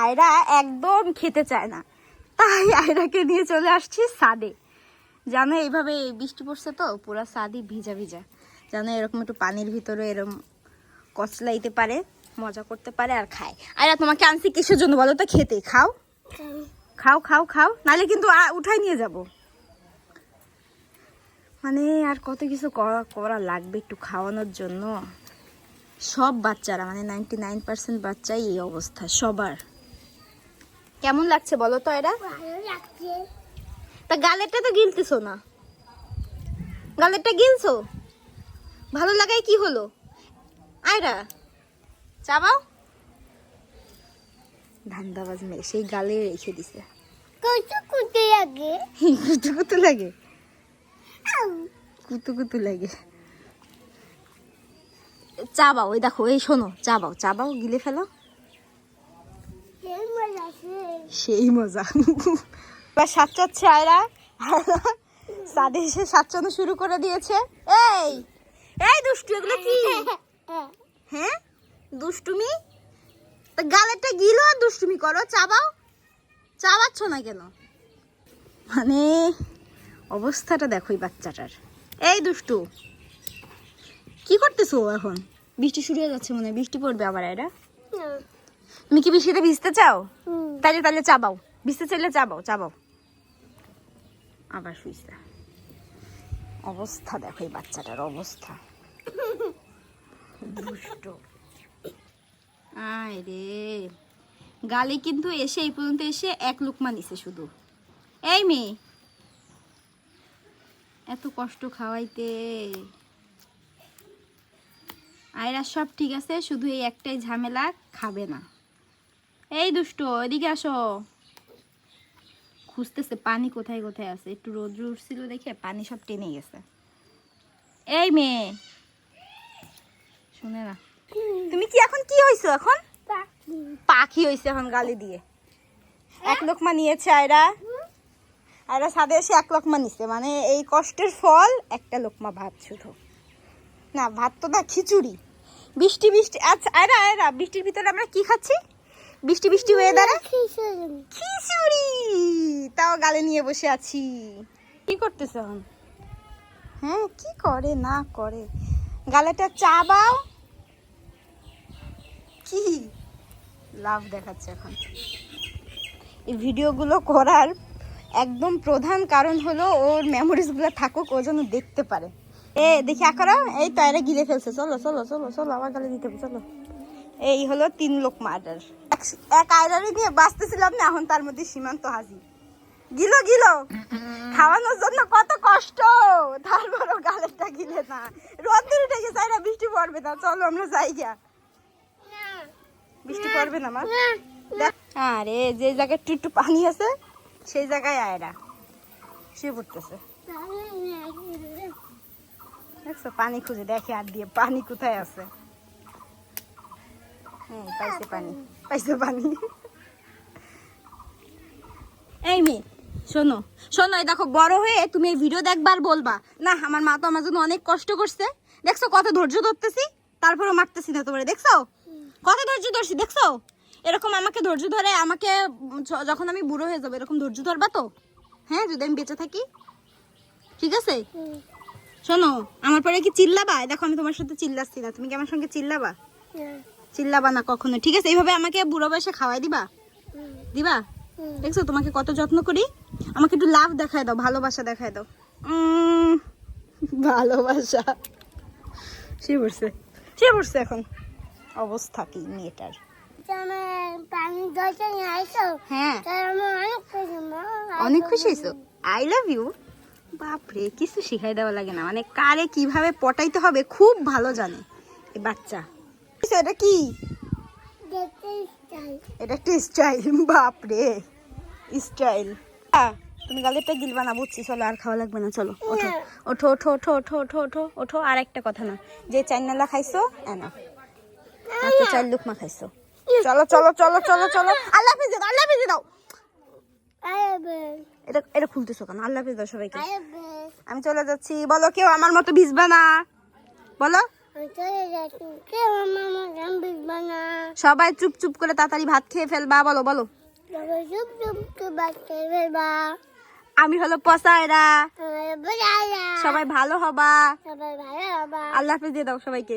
আয়রা একদম খেতে চায় না, তাই আয়রাকে নিয়ে চলে আসছি ছাদে। জানো এইভাবে বৃষ্টি পড়ছে তো পুরো ছাদই ভিজা ভিজা, জানো এরকম একটু পানির ভিতরে এরকম কচলাইতে পারে, মজা করতে পারে আর খায়। আয়রা তোমাকে আনছি কিসের জন্য বলো তো? খেতে। খাও খাও খাও খাও, নাহলে কিন্তু উঠাই নিয়ে যাব। মানে আর কত কিছু করা লাগবে একটু খাওয়ানোর জন্য। সব বাচ্চারা মানে 99% বাচ্চাই এই অবস্থা সবার। কেমন লাগছে বলো তো এরা? তা গালেরটা তো গিলতেছো না, গালেরটা গিলছো, ভালো লাগাই কি হলো? আয়রা চাবাও। ধান্দাবাজ মেয়ে, সেই গালে রেখে দিছে। কুতু লাগে, কুতু কুতু লাগে, কুতু কুতু লাগে। চাবাও, ওই দেখো, এই শোনো, চাবাও চাবাও, গিলে ফেলো। সেই মজা। এবার সাত চাচ্ছে আয়রা, সাদে এসে সাতচানো শুরু করে দিয়েছে। এই এই দুষ্টু, এগুলো কি? হ্যাঁ দুষ্টুমি, গালেরটা গিলো আর দুষ্টুমি করো। চাবাও, চাবাচ্ছ না কেন? মানে অবস্থাটা দেখো এই বাচ্চাটার। এই দুষ্টু কি করতেছো এখন? বৃষ্টি শুরু হয়ে যাচ্ছে, মনে হয় বৃষ্টি পড়বে আবার। এরা তুমি কি বৃষ্টিতে ভিজতে চাও? তাহলে তাহলে চাবাও, ভিজতে চাইলে চাবাও চাবাও। আবার শুইছে। অবস্থা দেখো এই বাচ্চাটার অবস্থা, দুষ্টু। আয় রে, গালে কিন্তু এসে এই পর্যন্ত এসে এক লুকমা নিছে শুধু। এই মেয়ে, এত কষ্ট খাওয়াইতে। আয়রা সব ঠিক আছে, শুধু এই একটাই ঝামেলা, খাবে না। এই দুষ্ট এদিকে আসো। খুঁজতেছে পানি কোথায় কোথায় আছে, একটু রোদ্র উঠছিল দেখে পানি সব টেনে গেছে। এই মেয়ে শুনে না, তুমি কি এখন কি হইছো? এখন পাখি হইছে এখন গালি দিয়ে। এক লোকমা নিয়েছে আয়রা, আয়রা ছাদে এসে এক লোকমা নিছে, মানে এই কষ্টের ফল একটা লোকমা ভাত শুধু। না ভাত তো না, খিচুড়ি। বৃষ্টি বৃষ্টি, আচ্ছা আয়রা আয়রা, বৃষ্টির ভিতরে আমরা কি খাচ্ছি? বৃষ্টি বৃষ্টি ওয়েদারে খিচুড়ি, তাও গালে নিয়ে বসে আছি। কি করতেছ এখন? হ্যাঁ কি করে না করে, গালেটা চাবাও। কি লাভ দেখাচ্ছে এখন? এই ভিডিওগুলো করার একদম প্রধান কারণ হলো ওর মেমোরিজগুলো থাকুক, ও যেন দেখতে পারে। দেখি আকারা, এই তো এরা গিলে ফেলছে। চলো চলো চলো চলো, আবার গালে দিতে হবে, চলো। এই হলো 3 লোক মার্ডার। এক আয়রারি নিয়ে বাঁচতেছিলাম না, এখন তার মধ্যে সীমান্ত হাজির। গিলো গিলো, খাওয়ানোর জন্য কত কষ্ট, তারপরও গালেরটা গিলে না। রোদ্দুর উঠে গেছে, আয়রা বৃষ্টি পড়বে না, চলো আমরা যাই গিয়া। বৃষ্টি পড়বে না মা, আরে যে জায়গায় একটু একটু পানি আছে সেই জায়গায় আয়রা শুয়ে পড়তেছে। দেখছো পানি খুঁজে দেখে আর দিয়ে, পানি কোথায় আছে। পাইছে পানি, পাইছে পানি। এই মেয়ে শোনো শোনো, এই দেখো বড় হয়ে তুমি এই ভিডিও দেখবার বলবা না, আমার মা তো আমার জন্য অনেক কষ্ট করছে। দেখছো কত ধৈর্য ধরতেছি, তারপরও মারতেছি না তোমারে। দেখছো কত ধৈর্য ধরছি, দেখছো? এরকম আমাকে ধৈর্য ধরে, আমাকে যখন আমি বুড়ো হয়ে যাবো এরকম ধৈর্য ধরবা তো? হ্যাঁ যদি আমি বেঁচে থাকি, ঠিক আছে? শোনো আমার পরে কি চিল্লাবা? দেখো আমি তোমার সাথে চিল্লাচ্ছি না, তুমি কি আমার সঙ্গে চিল্লাবা? চিল্লাবা না কখনো, ঠিক আছে? এইভাবে আমাকে বুড়ো বয়সে খাওয়াই দিবা, দিবা? দেখছো তোমাকে কত যত্ন করি। আমাকে একটু লাভ দেখায় দাও, ভালোবাসা দেখায় দাও। ভালোবাসা সে পড়ছে, সে পড়ছে। এখন অবস্থা কি মেয়েটার? হ্যাঁ অনেক খুশি হয়েছো, আই লাভ ইউ। বাপরে, কিছু শিখাই দেওয়া লাগে না, মানে কারে কিভাবে পটাইতে হবে খুব ভালো জানে এই বাচ্চা। এটা কি? এটা একটা স্টাইল। বাপরে স্টাইল। তুমি গালেরটা গিলবা না, বুঝছি। চলো আর খাওয়া লাগবে না, চলো ওঠো ওঠো ওঠো ওঠো ওঠো ওঠো ওঠো ওঠো। আর একটা কথা না, যে চাইনালা খাইছো এনা, আচ্ছা 4 লুকমা খাইছো। চলো চলো চলো চলো চলো, আল্লাহ হাফেজ দাও, আল্লাহ হাফেজ দাও। এটা এটা খুলতেছো কেন? আল্লাহ হাফেজ দাও সবাইকে। আমি চলে যাচ্ছি, বলো কেউ আমার মতো ভিজবা না, বলো সবাই চুপ চুপ করে তাড়াতাড়ি ভাত খেয়ে ফেলবা, বলো বলো। আমি হলো পসায়রা, সবাই ভালো হবা। আল্লাহ হাফেজ দিয়ে দাও সবাইকে।